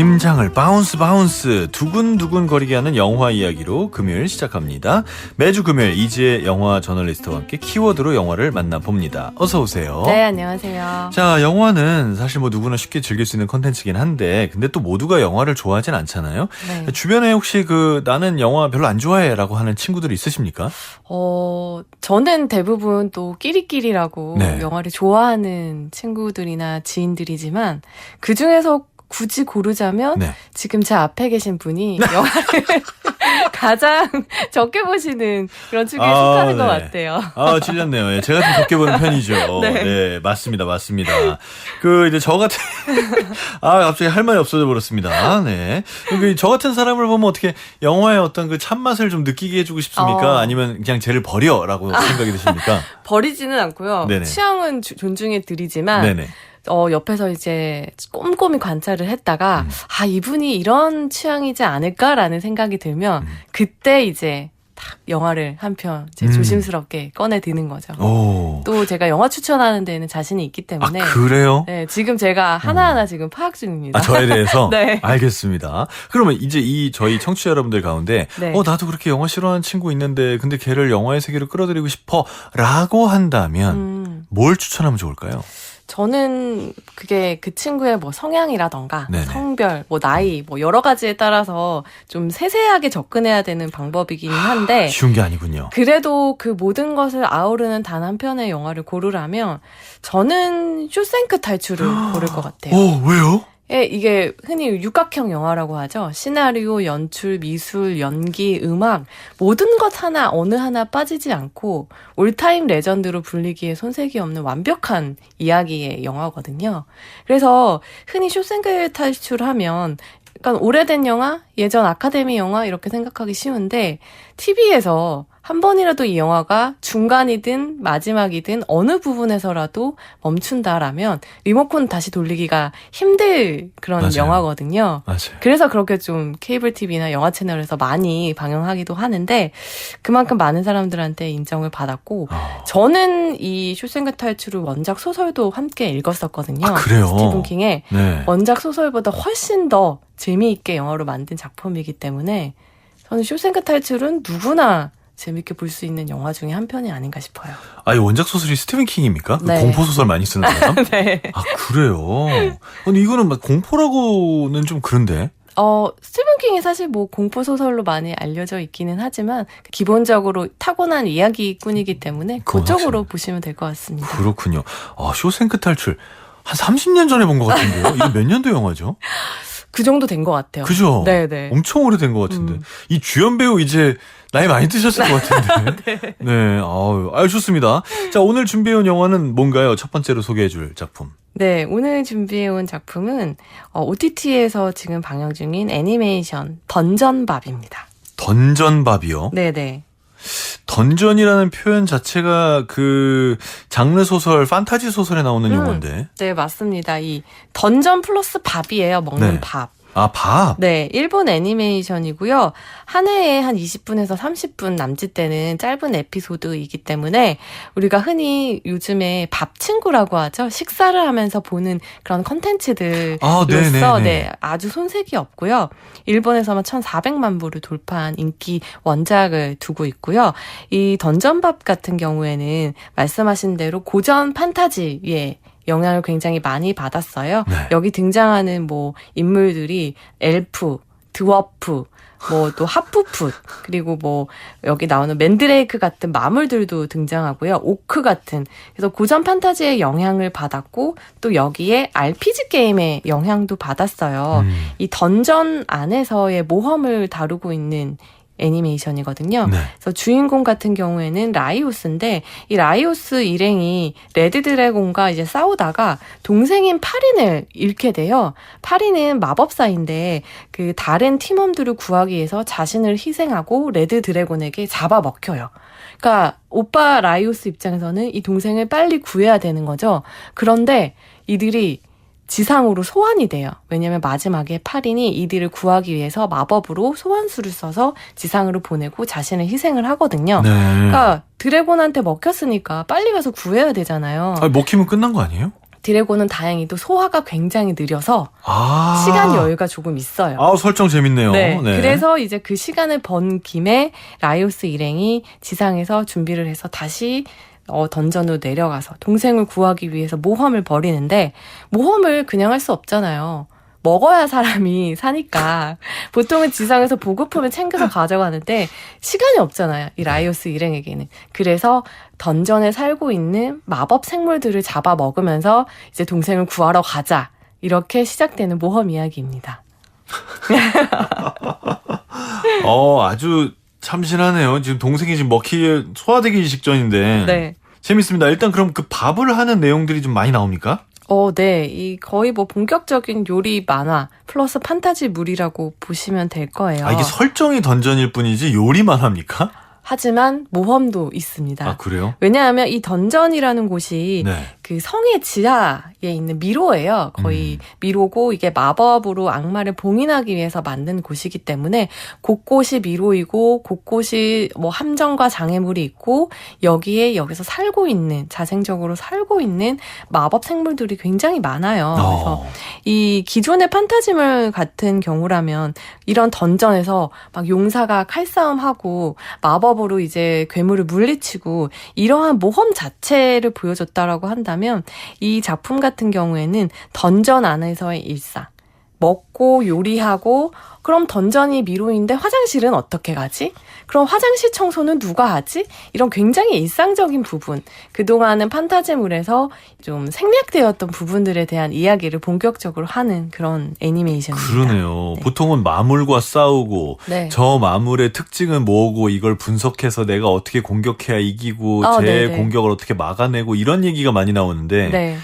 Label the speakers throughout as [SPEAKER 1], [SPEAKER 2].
[SPEAKER 1] 심장을 바운스 두근두근 거리게 하는 영화 이야기로 금요일 시작합니다. 매주 금요일 이지혜 영화 저널리스트와 함께 키워드로 영화를 만나봅니다. 어서 오세요.
[SPEAKER 2] 네, 안녕하세요.
[SPEAKER 1] 자, 영화는 사실 뭐 누구나 쉽게 즐길 수 있는 컨텐츠긴 한데 근데 또 모두가 영화를 좋아하진 않잖아요.
[SPEAKER 2] 네.
[SPEAKER 1] 주변에 혹시 나는 영화 별로 안 좋아해 라고 하는 친구들이 있으십니까?
[SPEAKER 2] 저는 대부분 또 끼리끼리라고
[SPEAKER 1] 네.
[SPEAKER 2] 영화를 좋아하는 친구들이나 지인들이지만 그중에서 굳이 고르자면
[SPEAKER 1] 네.
[SPEAKER 2] 지금 제 앞에 계신 분이 영화를 가장 적게 보시는 그런 축에 속하는 것 같아요.
[SPEAKER 1] 찔렸네요. 예, 제가 좀 적게 보는 편이죠.
[SPEAKER 2] 네.
[SPEAKER 1] 네, 맞습니다. 이제 저 같은, 갑자기 할 말이 없어져 버렸습니다. 네. 저 같은 사람을 보면 어떻게 영화의 어떤 그 참맛을 좀 느끼게 해주고 싶습니까? 아니면 그냥 쟤를 버려라고 생각이 드십니까?
[SPEAKER 2] 버리지는 않고요.
[SPEAKER 1] 네네.
[SPEAKER 2] 취향은 존중해 드리지만,
[SPEAKER 1] 네네.
[SPEAKER 2] 옆에서 이제 꼼꼼히 관찰을 했다가, 이분이 이런 취향이지 않을까라는 생각이 들면, 그때 이제 딱 영화를 한 편 조심스럽게 꺼내 드는 거죠. 또 제가 영화 추천하는 데에는 자신이 있기 때문에.
[SPEAKER 1] 그래요?
[SPEAKER 2] 네, 지금 제가 하나하나 지금 파악 중입니다.
[SPEAKER 1] 저에 대해서?
[SPEAKER 2] 네.
[SPEAKER 1] 알겠습니다. 그러면 이제 저희 청취자 여러분들 가운데,
[SPEAKER 2] 네.
[SPEAKER 1] 나도 그렇게 영화 싫어하는 친구 있는데, 근데 걔를 영화의 세계로 끌어들이고 싶어, 라고 한다면, 뭘 추천하면 좋을까요?
[SPEAKER 2] 저는 그게 그 친구의 뭐 성향이라던가
[SPEAKER 1] 네네.
[SPEAKER 2] 성별, 뭐 나이, 뭐 여러 가지에 따라서 좀 세세하게 접근해야 되는 방법이긴 한데
[SPEAKER 1] 쉬운 게 아니군요.
[SPEAKER 2] 그래도 그 모든 것을 아우르는 단 한 편의 영화를 고르라면 저는 쇼생크 탈출을 고를 것 같아요.
[SPEAKER 1] 왜요?
[SPEAKER 2] 이게 흔히 육각형 영화라고 하죠. 시나리오, 연출, 미술, 연기, 음악 모든 것 하나 어느 하나 빠지지 않고 올타임 레전드로 불리기에 손색이 없는 완벽한 이야기의 영화거든요. 그래서 흔히 쇼생크 탈출하면 약간 오래된 영화, 예전 아카데미 영화 이렇게 생각하기 쉬운데 TV에서 한 번이라도 이 영화가 중간이든 마지막이든 어느 부분에서라도 멈춘다라면 리모컨 다시 돌리기가 힘들 그런
[SPEAKER 1] 맞아요.
[SPEAKER 2] 영화거든요.
[SPEAKER 1] 맞아요.
[SPEAKER 2] 그래서 그렇게 좀 케이블 TV나 영화 채널에서 많이 방영하기도 하는데 그만큼 많은 사람들한테 인정을 받았고 저는 이 쇼생크 탈출을 원작 소설도 함께 읽었었거든요.
[SPEAKER 1] 그래요?
[SPEAKER 2] 스티븐 킹의
[SPEAKER 1] 네.
[SPEAKER 2] 원작 소설보다 훨씬 더 재미있게 영화로 만든 작품이기 때문에 저는 쇼생크 탈출은 누구나 재밌게 볼 수 있는 영화 중에 한 편이 아닌가 싶어요.
[SPEAKER 1] 이 원작 소설이 스티븐 킹입니까?
[SPEAKER 2] 네.
[SPEAKER 1] 공포소설 많이 쓰는 사람?
[SPEAKER 2] 네.
[SPEAKER 1] 그래요? 근데 이거는 공포라고는 좀 그런데?
[SPEAKER 2] 스티븐 킹이 사실 뭐 공포소설로 많이 알려져 있기는 하지만 기본적으로 타고난 이야기꾼이기 때문에 그쪽으로
[SPEAKER 1] 확실히.
[SPEAKER 2] 보시면 될 것 같습니다.
[SPEAKER 1] 그렇군요. 쇼생크 탈출. 한 30년 전에 본 것 같은데요? 이게 몇 년도 영화죠?
[SPEAKER 2] 그 정도 된 것 같아요.
[SPEAKER 1] 그죠?
[SPEAKER 2] 네네.
[SPEAKER 1] 엄청 오래된 것 같은데. 이 주연 배우 이제 나이 많이 드셨을 것 같은데. 네. 좋습니다. 자, 오늘 준비해온 영화는 뭔가요? 첫 번째로 소개해줄 작품.
[SPEAKER 2] 네, 오늘 준비해온 작품은 OTT에서 지금 방영 중인 애니메이션 던전밥입니다.
[SPEAKER 1] 던전밥이요?
[SPEAKER 2] 네네.
[SPEAKER 1] 던전이라는 표현 자체가 장르 소설, 판타지 소설에 나오는 용어인데.
[SPEAKER 2] 네, 맞습니다. 이 던전 플러스 밥이에요. 먹는
[SPEAKER 1] 네.
[SPEAKER 2] 밥.
[SPEAKER 1] 밥?
[SPEAKER 2] 네, 일본 애니메이션이고요. 한 해에 한 20분에서 30분 남짓되는 짧은 에피소드이기 때문에 우리가 흔히 요즘에 밥 친구라고 하죠. 식사를 하면서 보는 그런 컨텐츠들로서 아주 손색이 없고요. 일본에서만 1,400만 부를 돌파한 인기 원작을 두고 있고요. 이 던전밥 같은 경우에는 말씀하신 대로 고전 판타지의 영향을 굉장히 많이 받았어요.
[SPEAKER 1] 네.
[SPEAKER 2] 여기 등장하는 인물들이 엘프, 드워프, 또 하프풋, 그리고 여기 나오는 맨드레이크 같은 마물들도 등장하고요. 오크 같은. 그래서 고전 판타지의 영향을 받았고 또 여기에 RPG 게임의 영향도 받았어요. 이 던전 안에서의 모험을 다루고 있는 애니메이션이거든요.
[SPEAKER 1] 네.
[SPEAKER 2] 그래서 주인공 같은 경우에는 라이오스인데 이 라이오스 일행이 레드 드래곤과 이제 싸우다가 동생인 파린을 잃게 돼요. 파린은 마법사인데 그 다른 팀원들을 구하기 위해서 자신을 희생하고 레드 드래곤에게 잡아먹혀요. 그러니까 오빠 라이오스 입장에서는 이 동생을 빨리 구해야 되는 거죠. 그런데 이들이 지상으로 소환이 돼요. 왜냐하면 마지막에 파린이 이들을 구하기 위해서 마법으로 소환수를 써서 지상으로 보내고 자신을 희생을 하거든요.
[SPEAKER 1] 네.
[SPEAKER 2] 그러니까 드래곤한테 먹혔으니까 빨리 가서 구해야 되잖아요.
[SPEAKER 1] 먹히면 끝난 거 아니에요?
[SPEAKER 2] 드래곤은 다행히도 소화가 굉장히 느려서
[SPEAKER 1] 아.
[SPEAKER 2] 시간 여유가 조금 있어요.
[SPEAKER 1] 아, 설정 재밌네요.
[SPEAKER 2] 네. 그래서 이제 그 시간을 번 김에 라이오스 일행이 지상에서 준비를 해서 다시 던전으로 내려가서 동생을 구하기 위해서 모험을 벌이는데 모험을 그냥 할 수 없잖아요. 먹어야 사람이 사니까 보통은 지상에서 보급품을 챙겨서 가져가는데 시간이 없잖아요. 이 라이오스 일행에게는. 그래서 던전에 살고 있는 마법 생물들을 잡아 먹으면서 이제 동생을 구하러 가자. 이렇게 시작되는 모험 이야기입니다.
[SPEAKER 1] 아주 참신하네요. 지금 동생이 지금 먹기 소화되기 직전인데.
[SPEAKER 2] 네.
[SPEAKER 1] 재밌습니다. 일단 그럼 그 밥을 하는 내용들이 좀 많이 나옵니까?
[SPEAKER 2] 네. 이 거의 뭐 본격적인 요리 만화 플러스 판타지물이라고 보시면 될 거예요.
[SPEAKER 1] 이게 설정이 던전일 뿐이지 요리만 합니까?
[SPEAKER 2] 하지만 모험도 있습니다.
[SPEAKER 1] 아, 그래요?
[SPEAKER 2] 왜냐하면 이 던전이라는 곳이
[SPEAKER 1] 네.
[SPEAKER 2] 그 성의 지하에 있는 미로예요. 거의 미로고 이게 마법으로 악마를 봉인하기 위해서 만든 곳이기 때문에 곳곳이 미로이고 곳곳이 뭐 함정과 장애물이 있고 여기서 살고 있는 자생적으로 살고 있는 마법 생물들이 굉장히 많아요. 그래서 이 기존의 판타지물 같은 경우라면 이런 던전에서 막 용사가 칼싸움하고 마법으로 이제 괴물을 물리치고 이러한 모험 자체를 보여줬다라고 한다면 이 작품 같은 경우에는 던전 안에서의 일상, 먹고 요리하고 그럼 던전이 미로인데 화장실은 어떻게 가지? 그럼 화장실 청소는 누가 하지? 이런 굉장히 일상적인 부분, 그동안은 판타지물에서 좀 생략되었던 부분들에 대한 이야기를 본격적으로 하는 그런 애니메이션입니다.
[SPEAKER 1] 그러네요.
[SPEAKER 2] 네.
[SPEAKER 1] 보통은 마물과 싸우고
[SPEAKER 2] 네.
[SPEAKER 1] 저 마물의 특징은 뭐고 이걸 분석해서 내가 어떻게 공격해야 이기고 제
[SPEAKER 2] 네네.
[SPEAKER 1] 공격을 어떻게 막아내고 이런 얘기가 많이 나오는데
[SPEAKER 2] 네.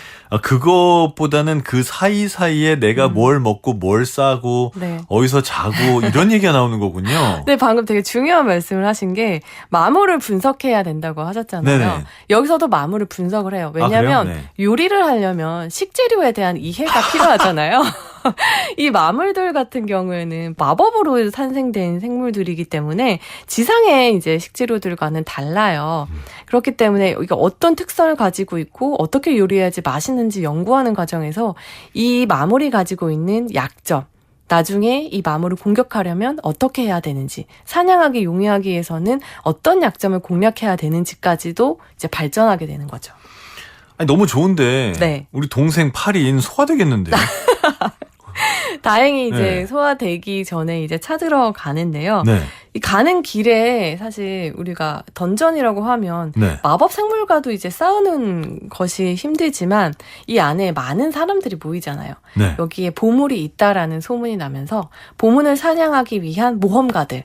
[SPEAKER 1] 그것보다는 그 사이사이에 내가 뭘 먹고 뭘 싸고
[SPEAKER 2] 네.
[SPEAKER 1] 어디서 자고 이런 얘기가 나오는 거군요.
[SPEAKER 2] 네, 방금 되게 중요한 말씀을 하신 게 마물을 분석해야 된다고 하셨잖아요.
[SPEAKER 1] 네네.
[SPEAKER 2] 여기서도 마물을 분석을 해요. 왜냐하면
[SPEAKER 1] 그래요? 네.
[SPEAKER 2] 요리를 하려면 식재료에 대한 이해가 필요하잖아요. 이 마물들 같은 경우에는 마법으로 탄생된 생물들이기 때문에 지상의 이제 식재료들과는 달라요. 그렇기 때문에 이게 어떤 특성을 가지고 있고 어떻게 요리해야지 맛있는지 연구하는 과정에서 이 마물이 가지고 있는 약점, 나중에 이 마물을 공격하려면 어떻게 해야 되는지, 사냥하기 용이하기 위해서는 어떤 약점을 공략해야 되는지까지도 이제 발전하게 되는 거죠.
[SPEAKER 1] 아니, 너무 좋은데
[SPEAKER 2] 네.
[SPEAKER 1] 우리 동생 8인 소화되겠는데요.
[SPEAKER 2] 다행히 이제
[SPEAKER 1] 네.
[SPEAKER 2] 소화되기 전에 이제 찾으러 가는데요.
[SPEAKER 1] 네.
[SPEAKER 2] 이 가는 길에 사실 우리가 던전이라고 하면
[SPEAKER 1] 네.
[SPEAKER 2] 마법 생물과도 이제 싸우는 것이 힘들지만 이 안에 많은 사람들이 모이잖아요.
[SPEAKER 1] 네.
[SPEAKER 2] 여기에 보물이 있다라는 소문이 나면서 보물을 사냥하기 위한 모험가들,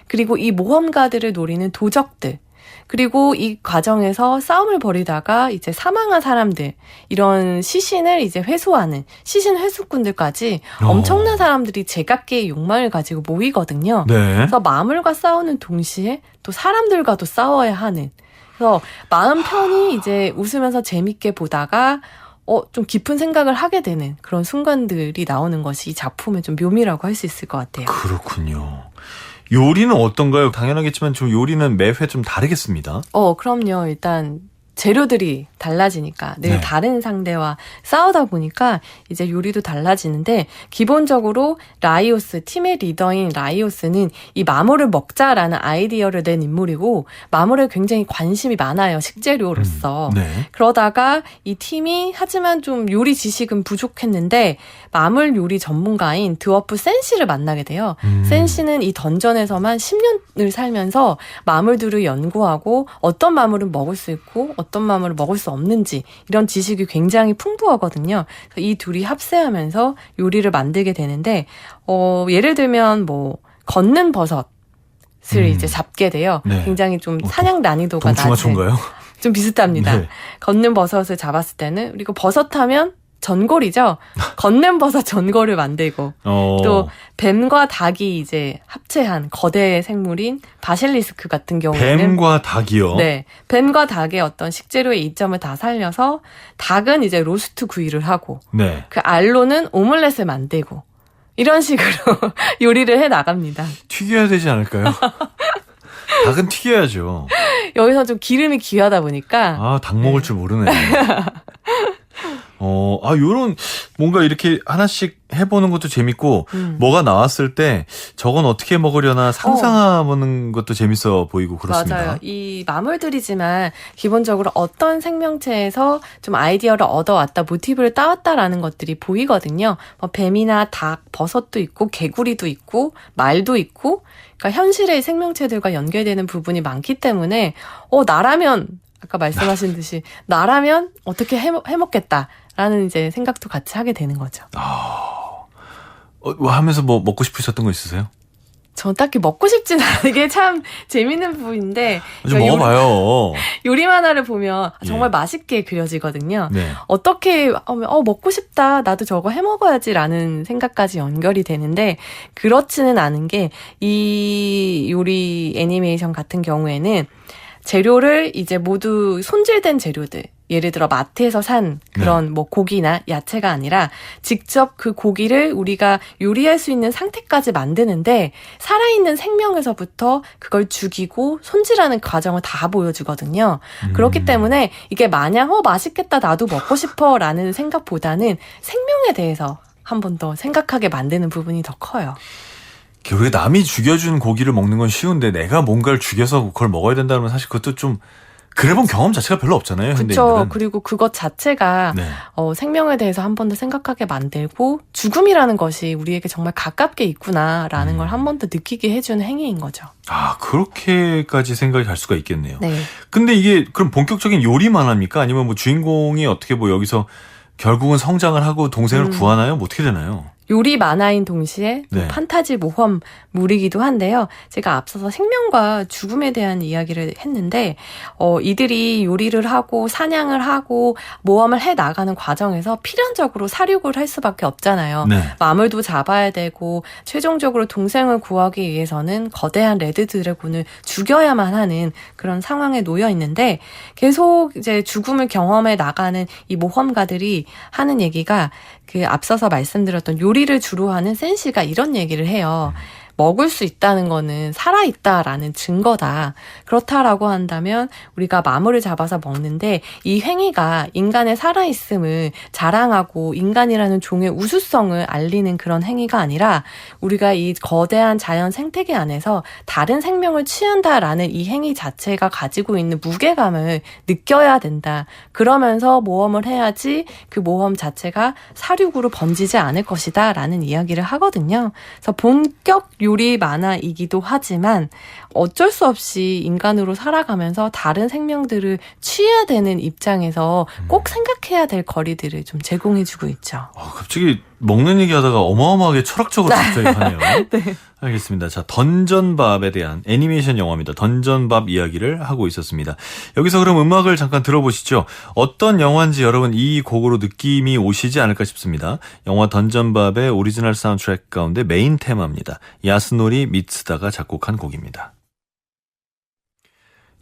[SPEAKER 2] 그리고 이 모험가들을 노리는 도적들, 그리고 이 과정에서 싸움을 벌이다가 이제 사망한 사람들, 이런 시신을 이제 회수하는 시신 회수꾼들까지 엄청난 사람들이 제각기의 욕망을 가지고 모이거든요.
[SPEAKER 1] 네.
[SPEAKER 2] 그래서 마물과 싸우는 동시에 또 사람들과도 싸워야 하는. 그래서 마음 편히 이제 웃으면서 재밌게 보다가 좀 깊은 생각을 하게 되는 그런 순간들이 나오는 것이 이 작품의 좀 묘미라고 할 수 있을 것 같아요.
[SPEAKER 1] 그렇군요. 요리는 어떤가요? 당연하겠지만 좀 요리는 매 회 좀 다르겠습니다.
[SPEAKER 2] 그럼요. 일단 재료들이 달라지니까 늘
[SPEAKER 1] 네.
[SPEAKER 2] 다른 상대와 싸우다 보니까 이제 요리도 달라지는데 기본적으로 라이오스, 팀의 리더인 라이오스는 이 마물을 먹자라는 아이디어를 낸 인물이고 마물에 굉장히 관심이 많아요. 식재료로서.
[SPEAKER 1] 네.
[SPEAKER 2] 그러다가 이 팀이 하지만 좀 요리 지식은 부족했는데 마물 요리 전문가인 드워프 센 씨를 만나게 돼요. 센 씨는 이 던전에서만 10년을 살면서 마물들을 연구하고 어떤 마물은 먹을 수 있고 어떤 마물을 먹을 수 없는지 이런 지식이 굉장히 풍부하거든요. 그래서 이 둘이 합세하면서 요리를 만들게 되는데 예를 들면 뭐 걷는 버섯을 이제 잡게 돼요.
[SPEAKER 1] 네.
[SPEAKER 2] 굉장히 좀 사냥 난이도가 낮은.
[SPEAKER 1] 동충하초인가요?
[SPEAKER 2] 좀 비슷합니다.
[SPEAKER 1] 네.
[SPEAKER 2] 걷는 버섯을 잡았을 때는 그리고 버섯 하면 전골이죠. 걷는 버섯 전골을 만들고 또 뱀과 닭이 이제 합체한 거대 생물인 바실리스크 같은 경우에는
[SPEAKER 1] 뱀과 닭이요?
[SPEAKER 2] 네, 뱀과 닭의 어떤 식재료의 이점을 다 살려서 닭은 이제 로스트 구이를 하고
[SPEAKER 1] 네.
[SPEAKER 2] 그 알로는 오믈렛을 만들고 이런 식으로 요리를 해 나갑니다.
[SPEAKER 1] 튀겨야 되지 않을까요? 닭은 튀겨야죠.
[SPEAKER 2] 여기서 좀 기름이 귀하다 보니까
[SPEAKER 1] 닭 먹을 줄 모르네. 요런, 뭔가 이렇게 하나씩 해보는 것도 재밌고, 뭐가 나왔을 때, 저건 어떻게 먹으려나 상상해보는 것도 재밌어 보이고 그렇습니다.
[SPEAKER 2] 맞아요. 이 마물들이지만, 기본적으로 어떤 생명체에서 좀 아이디어를 얻어왔다, 모티브를 따왔다라는 것들이 보이거든요. 뭐 뱀이나 닭, 버섯도 있고, 개구리도 있고, 말도 있고, 그러니까 현실의 생명체들과 연결되는 부분이 많기 때문에, 나라면, 아까 말씀하신 듯이 나라면 어떻게 해먹겠다라는 이제 생각도 같이 하게 되는 거죠.
[SPEAKER 1] 하면서 뭐 먹고 싶으셨던 거 있으세요?
[SPEAKER 2] 전 딱히 먹고 싶진 않은 게 참 재밌는 부분인데
[SPEAKER 1] 좀 먹어봐요.
[SPEAKER 2] 요리 만화를 보면 정말 맛있게 그려지거든요.
[SPEAKER 1] 네.
[SPEAKER 2] 어떻게 먹고 싶다 나도 저거 해먹어야지라는 생각까지 연결이 되는데 그렇지는 않은 게 이 요리 애니메이션 같은 경우에는 재료를 이제 모두 손질된 재료들, 예를 들어 마트에서 산 그런 뭐 고기나 야채가 아니라 직접 그 고기를 우리가 요리할 수 있는 상태까지 만드는데 살아있는 생명에서부터 그걸 죽이고 손질하는 과정을 다 보여주거든요. 그렇기 때문에 이게 마냥 맛있겠다 나도 먹고 싶어 라는 생각보다는 생명에 대해서 한 번 더 생각하게 만드는 부분이 더 커요.
[SPEAKER 1] 우리가 남이 죽여준 고기를 먹는 건 쉬운데 내가 뭔가를 죽여서 그걸 먹어야 된다면 사실 그것도 좀 그래본 경험 자체가 별로 없잖아요.
[SPEAKER 2] 그렇죠. 그리고 그것 자체가 생명에 대해서 한 번 더 생각하게 만들고 죽음이라는 것이 우리에게 정말 가깝게 있구나라는 걸 한 번 더 느끼게 해주는 행위인 거죠.
[SPEAKER 1] 그렇게까지 생각이 갈 수가 있겠네요.
[SPEAKER 2] 네.
[SPEAKER 1] 근데 이게 그럼 본격적인 요리 만화입니까? 아니면 뭐 주인공이 어떻게 뭐 여기서 결국은 성장을 하고 동생을 구하나요? 뭐 어떻게 되나요?
[SPEAKER 2] 요리 만화인 동시에 판타지 모험물이기도 한데요. 제가 앞서서 생명과 죽음에 대한 이야기를 했는데 이들이 요리를 하고 사냥을 하고 모험을 해 나가는 과정에서 필연적으로 사륙을 할 수밖에 없잖아요. 마물도 잡아야 되고 최종적으로 동생을 구하기 위해서는 거대한 레드 드래곤을 죽여야만 하는 그런 상황에 놓여 있는데 계속 이제 죽음을 경험해 나가는 이 모험가들이 하는 얘기가 그 앞서서 말씀드렸던 요리를 주로 하는 센시가 이런 얘기를 해요. 먹을 수 있다는 거는 살아있다라는 증거다. 그렇다라고 한다면 우리가 마물을 잡아서 먹는데 이 행위가 인간의 살아있음을 자랑하고 인간이라는 종의 우수성을 알리는 그런 행위가 아니라 우리가 이 거대한 자연 생태계 안에서 다른 생명을 취한다라는 이 행위 자체가 가지고 있는 무게감을 느껴야 된다. 그러면서 모험을 해야지 그 모험 자체가 사륙으로 번지지 않을 것이다 라는 이야기를 하거든요. 그래서 본격 요리 만화이기도 하지만 어쩔 수 없이 인간으로 살아가면서 다른 생명들을 취해야 되는 입장에서 꼭 생각해야 될 거리들을 좀 제공해주고 있죠.
[SPEAKER 1] 갑자기 먹는 얘기하다가 어마어마하게 철학적으로 갑자기 하네요.
[SPEAKER 2] 네.
[SPEAKER 1] 알겠습니다. 자, 던전밥에 대한 애니메이션 영화입니다. 던전밥 이야기를 하고 있었습니다. 여기서 그럼 음악을 잠깐 들어보시죠. 어떤 영화인지 여러분 이 곡으로 느낌이 오시지 않을까 싶습니다. 영화 던전밥의 오리지널 사운드트랙 가운데 메인 테마입니다. 야스노리 미츠다가 작곡한 곡입니다.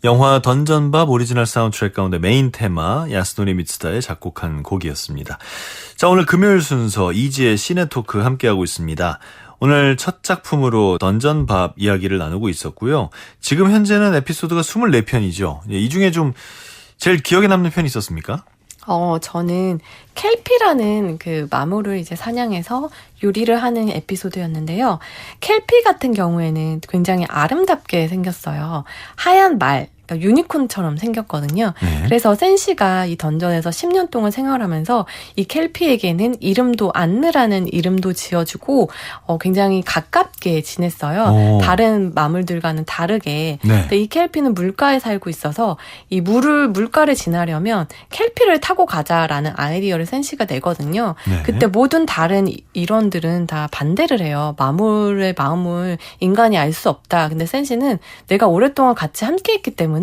[SPEAKER 1] 영화 던전밥 오리지널 사운드트랙 가운데 메인 테마 야스노리 미츠다의 작곡한 곡이었습니다. 자, 오늘 금요일 순서 이지의 시네토크 함께하고 있습니다. 오늘 첫 작품으로 던전밥 이야기를 나누고 있었고요. 지금 현재는 에피소드가 24편이죠. 이 중에 좀 제일 기억에 남는 편이 있었습니까?
[SPEAKER 2] 저는 켈피라는 그 마물을 이제 사냥해서 요리를 하는 에피소드였는데요. 켈피 같은 경우에는 굉장히 아름답게 생겼어요. 하얀 말, 그러니까 유니콘처럼 생겼거든요. 그래서 센시가 이 던전에서 10년 동안 생활하면서 이 켈피에게는 이름도 안느라는 이름도 지어주고 굉장히 가깝게 지냈어요. 다른 마물들과는 다르게. 근데 이 켈피는 물가에 살고 있어서 이 물가를 지나려면 켈피를 타고 가자라는 아이디어를 센시가 내거든요. 그때 모든 다른 일원들은 다 반대를 해요. 마물의 마음을 인간이 알 수 없다. 근데 센시는 내가 오랫동안 같이 함께했기 때문에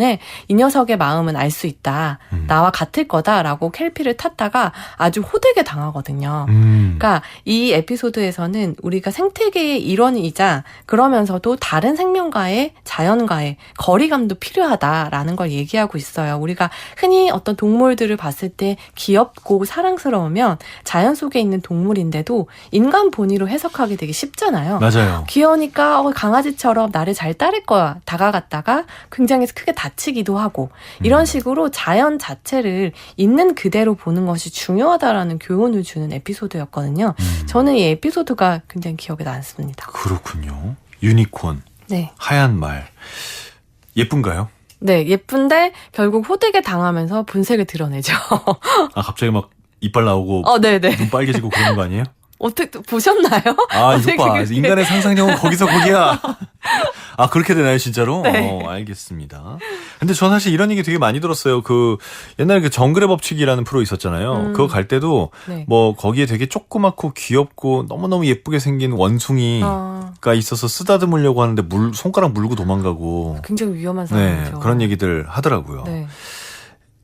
[SPEAKER 2] 이 녀석의 마음은 알 수 있다. 나와 같을 거다라고 켈피를 탔다가 아주 호되게 당하거든요. 그러니까 이 에피소드에서는 우리가 생태계의 일원이자 그러면서도 다른 생명과의 자연과의 거리감도 필요하다라는 걸 얘기하고 있어요. 우리가 흔히 어떤 동물들을 봤을 때 귀엽고 사랑스러우면 자연 속에 있는 동물인데도 인간 본위로 해석하기 되게 쉽잖아요.
[SPEAKER 1] 맞아요.
[SPEAKER 2] 귀여우니까 강아지처럼 나를 잘 따를 거야 다가갔다가 굉장히 크게 다치기도 하고 이런 식으로 자연 자체를 있는 그대로 보는 것이 중요하다라는 교훈을 주는 에피소드였거든요. 저는 이 에피소드가 굉장히 기억에 남습니다.
[SPEAKER 1] 그렇군요. 유니콘,
[SPEAKER 2] 네.
[SPEAKER 1] 하얀 말. 예쁜가요?
[SPEAKER 2] 네, 예쁜데 결국 호되게 당하면서 본색을 드러내죠.
[SPEAKER 1] 아, 갑자기 막 이빨 나오고
[SPEAKER 2] 네네.
[SPEAKER 1] 눈 빨개지고 그런 거 아니에요?
[SPEAKER 2] 어떻게 보셨나요?
[SPEAKER 1] 아, 이거 봐.
[SPEAKER 2] 그게-
[SPEAKER 1] 인간의 상상력은 거기서 거기야. 아, 그렇게 되나요, 진짜로?
[SPEAKER 2] 네.
[SPEAKER 1] 알겠습니다. 근데 전 사실 이런 얘기 되게 많이 들었어요. 옛날에 그 정글의 법칙이라는 프로 있었잖아요. 그거 갈 때도
[SPEAKER 2] 네.
[SPEAKER 1] 뭐 거기에 되게 조그맣고 귀엽고 너무너무 예쁘게 생긴 원숭이가 있어서 쓰다듬으려고 하는데 손가락 물고 도망가고.
[SPEAKER 2] 굉장히 위험한
[SPEAKER 1] 네,
[SPEAKER 2] 상황이죠.
[SPEAKER 1] 그런 얘기들 하더라고요.
[SPEAKER 2] 네.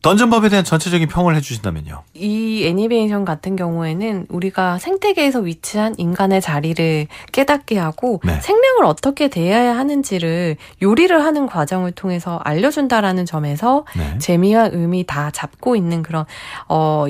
[SPEAKER 1] 던전법에 대한 전체적인 평을 해주신다면요.
[SPEAKER 2] 이 애니메이션 같은 경우에는 우리가 생태계에서 위치한 인간의 자리를 깨닫게 하고
[SPEAKER 1] 네.
[SPEAKER 2] 생명을 어떻게 대해야 하는지를 요리를 하는 과정을 통해서 알려준다라는 점에서
[SPEAKER 1] 네.
[SPEAKER 2] 재미와 의미 다 잡고 있는 그런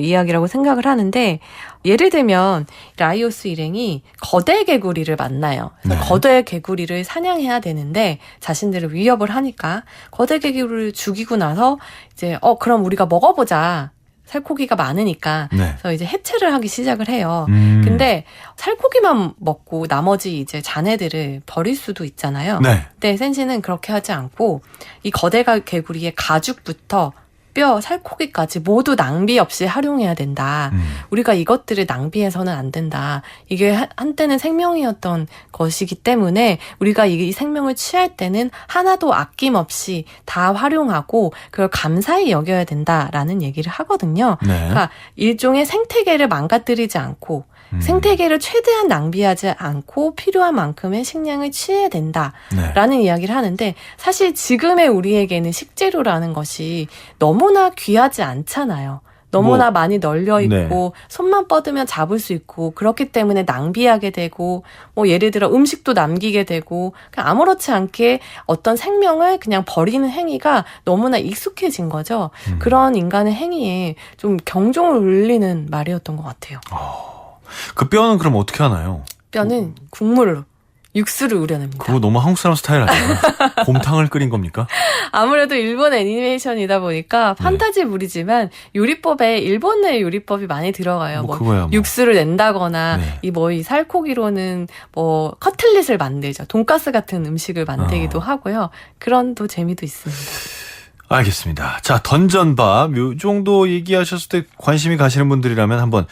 [SPEAKER 2] 이야기라고 생각을 하는데 예를 들면 라이오스 일행이 거대 개구리를 만나요. 그래서
[SPEAKER 1] 네.
[SPEAKER 2] 거대 개구리를 사냥해야 되는데 자신들을 위협을 하니까 거대 개구리를 죽이고 나서 이제 그럼 우리가 먹어보자. 살코기가 많으니까.
[SPEAKER 1] 네.
[SPEAKER 2] 그래서 이제 해체를 하기 시작을 해요.
[SPEAKER 1] 음.
[SPEAKER 2] 근데 살코기만 먹고 나머지 이제 잔해들을 버릴 수도 있잖아요.
[SPEAKER 1] 네.
[SPEAKER 2] 근데 센시는 그렇게 하지 않고 이 거대 개구리의 가죽부터 뼈, 살코기까지 모두 낭비 없이 활용해야 된다. 우리가 이것들을 낭비해서는 안 된다. 이게 한때는 생명이었던 것이기 때문에 우리가 이 생명을 취할 때는 하나도 아낌없이 다 활용하고 그걸 감사히 여겨야 된다라는 얘기를 하거든요.
[SPEAKER 1] 네.
[SPEAKER 2] 그러니까 일종의 생태계를 망가뜨리지 않고 생태계를 최대한 낭비하지 않고 필요한 만큼의 식량을 취해야 된다라는
[SPEAKER 1] 네.
[SPEAKER 2] 이야기를 하는데 사실 지금의 우리에게는 식재료라는 것이 너무나 귀하지 않잖아요. 너무나 많이 널려 있고 손만 뻗으면 잡을 수 있고 그렇기 때문에 낭비하게 되고 뭐 예를 들어 음식도 남기게 되고 그냥 아무렇지 않게 어떤 생명을 그냥 버리는 행위가 너무나 익숙해진 거죠. 그런 인간의 행위에 좀 경종을 울리는 말이었던 것 같아요.
[SPEAKER 1] 그 뼈는 그럼 어떻게 하나요?
[SPEAKER 2] 뼈는 국물로 육수를 우려냅니다.
[SPEAKER 1] 그거 너무 한국 사람 스타일 아니에요? 곰탕을 끓인 겁니까?
[SPEAKER 2] 아무래도 일본 애니메이션이다 보니까 판타지물이지만 요리법에 일본의 요리법이 많이 들어가요.
[SPEAKER 1] 뭐 그거야, 뭐.
[SPEAKER 2] 육수를 낸다거나
[SPEAKER 1] 네.
[SPEAKER 2] 이 살코기로는 뭐 커틀릿을 만들죠. 돈가스 같은 음식을 만들기도 하고요. 그런 또 재미도 있습니다.
[SPEAKER 1] 알겠습니다. 자, 던전밥 요 정도 얘기하셨을 때 관심이 가시는 분들이라면 한번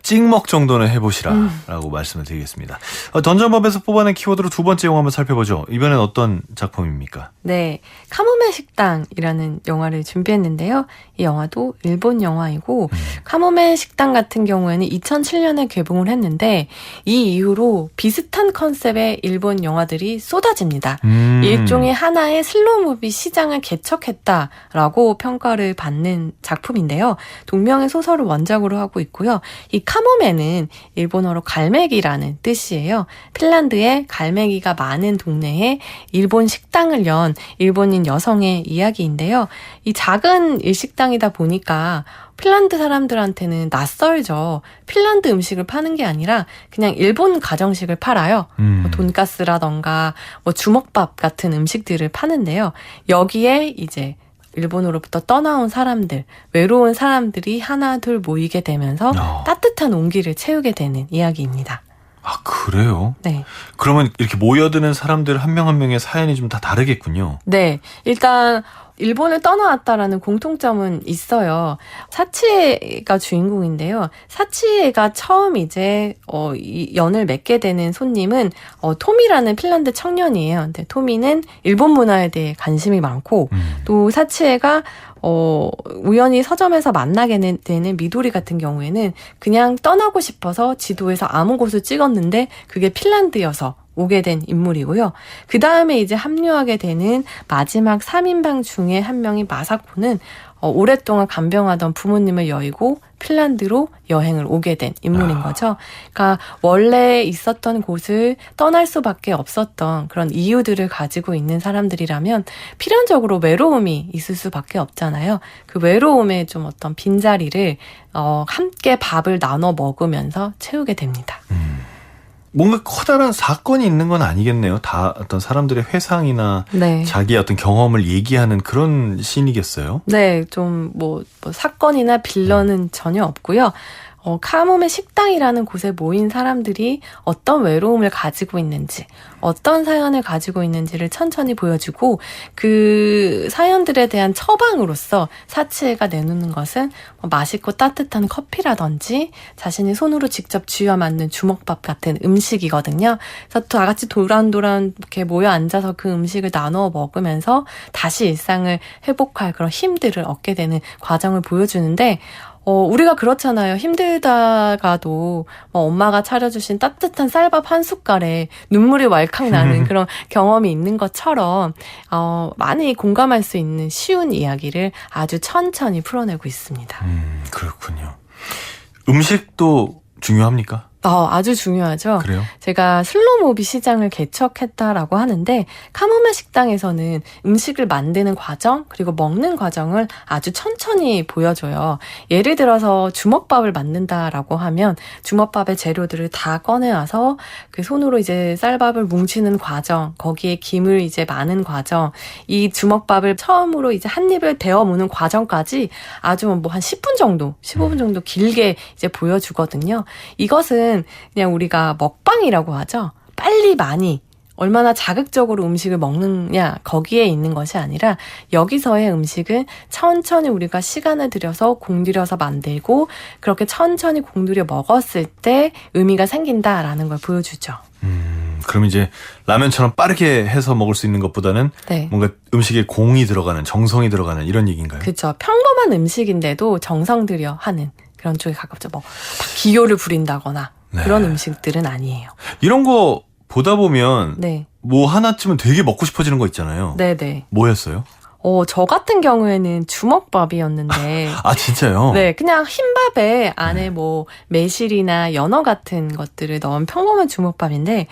[SPEAKER 1] 찍먹 정도는 해보시라라고 말씀을 드리겠습니다. 던전밥에서 뽑아낸 키워드로 두 번째 영화 한번 살펴보죠. 이번엔 어떤 작품입니까?
[SPEAKER 2] 네, 카모메 식당이라는 영화를 준비했는데요. 이 영화도 일본 영화이고 카모메 식당 같은 경우에는 2007년에 개봉을 했는데 이 이후로 비슷한 컨셉의 일본 영화들이 쏟아집니다. 일종의 하나의 슬로우무비 시장을 개척했다라고 평가를 받는 작품인데요. 동명의 소설을 원작으로 하고 있고요. 이 카모메는 일본어로 갈매기라는 뜻이에요. 핀란드에 갈매기가 많은 동네에 일본 식당을 연 일본인 여성의 이야기인데요. 이 작은 일식당이다 보니까 핀란드 사람들한테는 낯설죠. 핀란드 음식을 파는 게 아니라 그냥 일본 가정식을 팔아요. 뭐 돈가스라던가 뭐 주먹밥 같은 음식들을 파는데요. 여기에 이제 일본으로부터 떠나온 사람들, 외로운 사람들이 하나 둘 모이게 되면서 따뜻한 온기를 채우게 되는 이야기입니다.
[SPEAKER 1] 아, 그래요?
[SPEAKER 2] 네.
[SPEAKER 1] 그러면 이렇게 모여드는 사람들 한 명 한 명의 사연이 좀 다 다르겠군요.
[SPEAKER 2] 네. 일단 일본을 떠나왔다라는 공통점은 있어요. 사치에가 주인공인데요. 사치에가 처음 이제 이 연을 맺게 되는 손님은 토미라는 핀란드 청년이에요. 근데 토미는 일본 문화에 대해 관심이 많고 또 사치에가 우연히 서점에서 만나게 되는 미도리 같은 경우에는 그냥 떠나고 싶어서 지도에서 아무 곳을 찍었는데 그게 핀란드여서 오게 된 인물이고요. 그 다음에 이제 합류하게 되는 마지막 3인방 중에 한 명이 마사코는 오랫동안 간병하던 부모님을 여의고 핀란드로 여행을 오게 된 인물인 거죠. 그러니까 원래 있었던 곳을 떠날 수밖에 없었던 그런 이유들을 가지고 있는 사람들이라면 필연적으로 외로움이 있을 수밖에 없잖아요. 그 외로움의 좀 어떤 빈자리를 함께 밥을 나눠 먹으면서 채우게 됩니다.
[SPEAKER 1] 뭔가 커다란 사건이 있는 건 아니겠네요. 다 어떤 사람들의 회상이나
[SPEAKER 2] 네.
[SPEAKER 1] 자기의 어떤 경험을 얘기하는 그런 씬이겠어요.
[SPEAKER 2] 네, 좀 뭐 사건이나 빌런은 전혀 없고요. 카모메 식당이라는 곳에 모인 사람들이 어떤 외로움을 가지고 있는지, 어떤 사연을 가지고 있는지를 천천히 보여주고, 그 사연들에 대한 처방으로서 사치에가 내놓는 것은 맛있고 따뜻한 커피라든지 자신이 손으로 직접 쥐어 만든 주먹밥 같은 음식이거든요. 그래서 다 같이 도란도란 이렇게 모여 앉아서 그 음식을 나누어 먹으면서 다시 일상을 회복할 그런 힘들을 얻게 되는 과정을 보여주는데, 우리가 그렇잖아요. 힘들다가도 엄마가 차려주신 따뜻한 쌀밥 한 숟갈에 눈물이 왈칵 나는 그런 경험이 있는 것처럼 많이 공감할 수 있는 쉬운 이야기를 아주 천천히 풀어내고 있습니다.
[SPEAKER 1] 그렇군요. 음식도 중요합니까?
[SPEAKER 2] 아주 중요하죠.
[SPEAKER 1] 그래요?
[SPEAKER 2] 제가 슬로모비 시장을 개척했다라고 하는데 카모메 식당에서는 음식을 만드는 과정 그리고 먹는 과정을 아주 천천히 보여줘요. 예를 들어서 주먹밥을 만든다라고 하면 주먹밥의 재료들을 다 꺼내와서 그 손으로 이제 쌀밥을 뭉치는 과정, 거기에 김을 이제 마는 과정, 이 주먹밥을 처음으로 이제 한 입을 데워 무는 과정까지 아주 뭐 한 10분 정도, 15분 정도 길게 이제 보여주거든요. 이것은 그냥 우리가 먹방이라고 하죠. 빨리 많이 얼마나 자극적으로 음식을 먹느냐 거기에 있는 것이 아니라 여기서의 음식은 천천히 우리가 시간을 들여서 공들여서 만들고 그렇게 천천히 공들여 먹었을 때 의미가 생긴다라는 걸 보여주죠.
[SPEAKER 1] 그럼 이제 라면처럼 빠르게 해서 먹을 수 있는 것보다는
[SPEAKER 2] 네.
[SPEAKER 1] 뭔가 음식에 공이 들어가는, 정성이 들어가는 이런 얘기인가요?
[SPEAKER 2] 그렇죠. 평범한 음식인데도 정성 들여 하는 그런 쪽에 가깝죠. 뭐 기교를 부린다거나
[SPEAKER 1] 네.
[SPEAKER 2] 그런 음식들은 아니에요.
[SPEAKER 1] 이런 거 보다 보면
[SPEAKER 2] 네.
[SPEAKER 1] 뭐 하나쯤은 되게 먹고 싶어지는 거 있잖아요.
[SPEAKER 2] 네네.
[SPEAKER 1] 뭐였어요?
[SPEAKER 2] 저 같은 경우에는 주먹밥이었는데.
[SPEAKER 1] 아, 진짜요?
[SPEAKER 2] 네, 그냥 흰밥에 안에 뭐 매실이나 연어 같은 것들을 넣은 평범한 주먹밥인데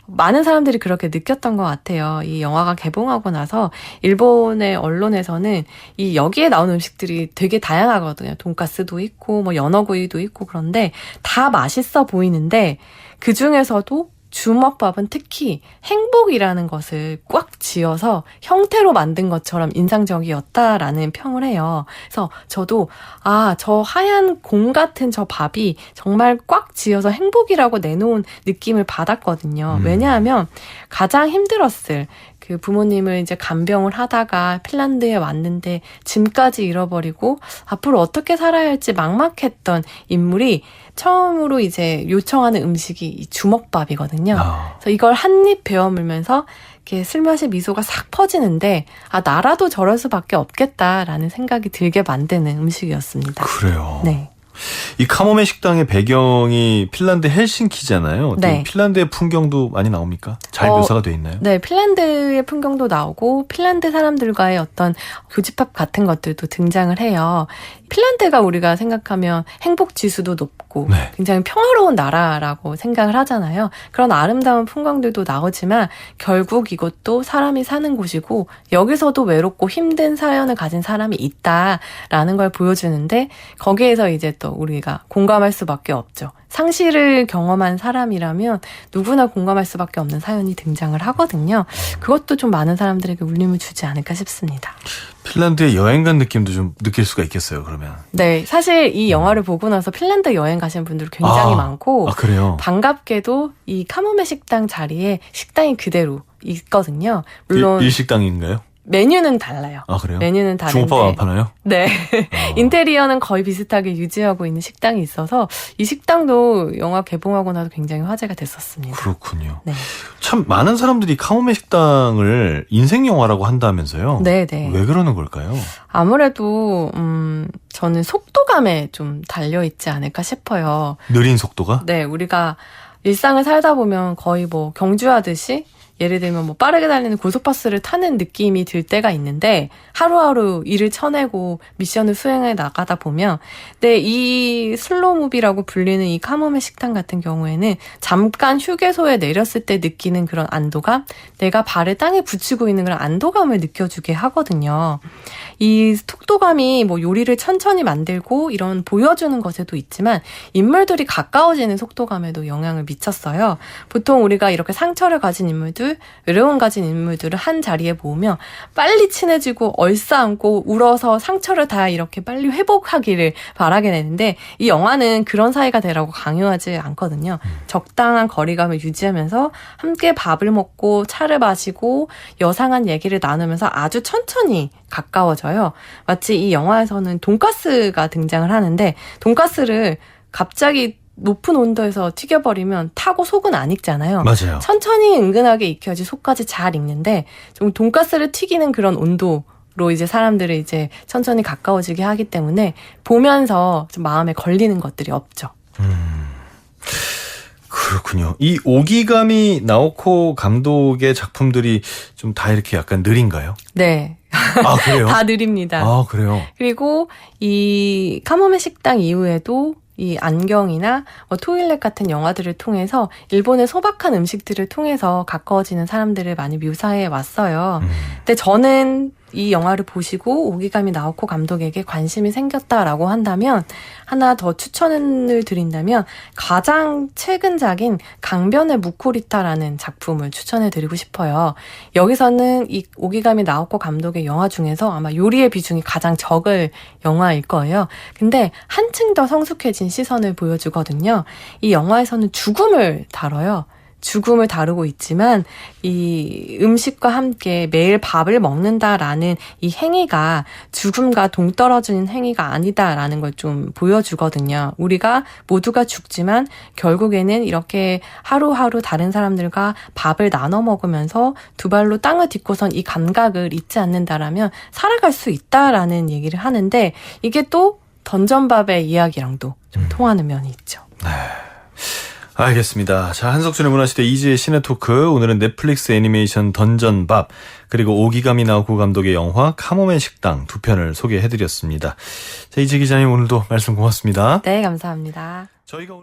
[SPEAKER 2] 많은 사람들이 그렇게 느꼈던 것 같아요. 이 영화가 개봉하고 나서 일본의 언론에서는 이 여기에 나온 음식들이 되게 다양하거든요. 돈가스도 있고 뭐 연어구이도 있고 그런데 다 맛있어 보이는데 그 중에서도 주먹밥은 특히 행복이라는 것을 꽉 쥐어서 형태로 만든 것처럼 인상적이었다라는 평을 해요. 그래서 저도 저 하얀 공 같은 저 밥이 정말 꽉 쥐어서 행복이라고 내놓은 느낌을 받았거든요. 왜냐하면 가장 힘들었을 그 부모님을 이제 간병을 하다가 핀란드에 왔는데 짐까지 잃어버리고 앞으로 어떻게 살아야 할지 막막했던 인물이 처음으로 이제 요청하는 음식이 이 주먹밥이거든요. 그래서 이걸 한 입 베어 물면서 이렇게 슬며시 미소가 싹 퍼지는데 나라도 저럴 수밖에 없겠다라는 생각이 들게 만드는 음식이었습니다.
[SPEAKER 1] 그래요.
[SPEAKER 2] 네.
[SPEAKER 1] 이 카모메 식당의 배경이 핀란드 헬싱키잖아요.
[SPEAKER 2] 네.
[SPEAKER 1] 핀란드의 풍경도 많이 나옵니까? 잘 묘사가 돼 있나요?
[SPEAKER 2] 네, 핀란드의 풍경도 나오고 핀란드 사람들과의 어떤 교집합 같은 것들도 등장을 해요. 핀란드가 우리가 생각하면 행복 지수도 높고
[SPEAKER 1] 네.
[SPEAKER 2] 굉장히 평화로운 나라라고 생각을 하잖아요. 그런 아름다운 풍광들도 나오지만 결국 이것도 사람이 사는 곳이고 여기서도 외롭고 힘든 사연을 가진 사람이 있다라는 걸 보여주는데 거기에서 이제 또 우리가 공감할 수밖에 없죠. 상실을 경험한 사람이라면 누구나 공감할 수밖에 없는 사연이 등장을 하거든요. 그것도 좀 많은 사람들에게 울림을 주지 않을까 싶습니다.
[SPEAKER 1] 핀란드에 여행 간 느낌도 좀 느낄 수가 있겠어요, 그러면.
[SPEAKER 2] 네, 사실 이 영화를 보고 나서 핀란드 여행 가신 분들 굉장히 많고
[SPEAKER 1] 그래요?
[SPEAKER 2] 반갑게도 이 카모메 식당 자리에 식당이 그대로 있거든요. 물론
[SPEAKER 1] 일식당인가요?
[SPEAKER 2] 메뉴는 달라요.
[SPEAKER 1] 그래요?
[SPEAKER 2] 메뉴는 다른데.
[SPEAKER 1] 주먹밥 안 파나요?
[SPEAKER 2] 네. 인테리어는 거의 비슷하게 유지하고 있는 식당이 있어서 이 식당도 영화 개봉하고 나서 굉장히 화제가 됐었습니다.
[SPEAKER 1] 그렇군요.
[SPEAKER 2] 네.
[SPEAKER 1] 참 많은 사람들이 카모메 식당을 인생 영화라고 한다면서요?
[SPEAKER 2] 네네.
[SPEAKER 1] 왜 그러는 걸까요?
[SPEAKER 2] 아무래도 저는 속도감에 좀 달려있지 않을까 싶어요.
[SPEAKER 1] 느린 속도가?
[SPEAKER 2] 네. 우리가 일상을 살다 보면 거의 뭐 경주하듯이 예를 들면 뭐 빠르게 달리는 고속버스를 타는 느낌이 들 때가 있는데 하루하루 일을 쳐내고 미션을 수행해 나가다 보면 근데 이 슬로우무비라고 불리는 이 카모메 식당 같은 경우에는 잠깐 휴게소에 내렸을 때 느끼는 그런 안도감, 내가 발을 땅에 붙이고 있는 그런 안도감을 느껴주게 하거든요. 이 속도감이 뭐 요리를 천천히 만들고 이런 보여주는 것에도 있지만 인물들이 가까워지는 속도감에도 영향을 미쳤어요. 보통 우리가 이렇게 상처를 가진 인물들, 외로움 가진 인물들을 한 자리에 모으면 빨리 친해지고 얼싸안고 울어서 상처를 다 이렇게 빨리 회복하기를 바라게 되는데 이 영화는 그런 사이가 되라고 강요하지 않거든요. 적당한 거리감을 유지하면서 함께 밥을 먹고 차를 마시고 여상한 얘기를 나누면서 아주 천천히 가까워져요. 마치 이 영화에서는 돈가스가 등장을 하는데 돈가스를 갑자기 높은 온도에서 튀겨버리면 타고 속은 안 익잖아요.
[SPEAKER 1] 맞아요.
[SPEAKER 2] 천천히 은근하게 익혀야지 속까지 잘 익는데 좀 돈가스를 튀기는 그런 온도로 이제 사람들을 이제 천천히 가까워지게 하기 때문에 보면서 좀 마음에 걸리는 것들이 없죠.
[SPEAKER 1] 그렇군요. 이 오기가미 나오코 감독의 작품들이 좀 다 이렇게 약간 느린가요?
[SPEAKER 2] 네.
[SPEAKER 1] 아, 그래요?
[SPEAKER 2] 다 느립니다.
[SPEAKER 1] 아, 그래요?
[SPEAKER 2] 그리고 이 카모메 식당 이후에도 이 안경이나 토일렛 같은 영화들을 통해서 일본의 소박한 음식들을 통해서 가까워지는 사람들을 많이 묘사해 왔어요. 근데 저는 이 영화를 보시고 오기가미 나오코 감독에게 관심이 생겼다라고 한다면 하나 더 추천을 드린다면 가장 최근작인 강변의 무코리타라는 작품을 추천해 드리고 싶어요. 여기서는 이 오기가미 나오코 감독의 영화 중에서 아마 요리의 비중이 가장 적을 영화일 거예요. 근데 한층 더 성숙해진 시선을 보여주거든요. 이 영화에서는 죽음을 다뤄요. 죽음을 다루고 있지만 이 음식과 함께 매일 밥을 먹는다라는 이 행위가 죽음과 동떨어지는 행위가 아니다라는 걸 좀 보여주거든요. 우리가 모두가 죽지만 결국에는 이렇게 하루하루 다른 사람들과 밥을 나눠 먹으면서 두 발로 땅을 딛고선 이 감각을 잊지 않는다라면 살아갈 수 있다라는 얘기를 하는데 이게 또 던전밥의 이야기랑도 좀 통하는 면이 있죠.
[SPEAKER 1] 네. 알겠습니다. 자, 한석준의 문화시대 이지의 시네토크. 오늘은 넷플릭스 애니메이션 던전밥 그리고 오기가미 나오코 감독의 영화 카모메 식당 두 편을 소개해드렸습니다. 자, 이지 기자님 오늘도 말씀 고맙습니다.
[SPEAKER 2] 네, 감사합니다.
[SPEAKER 1] 저희가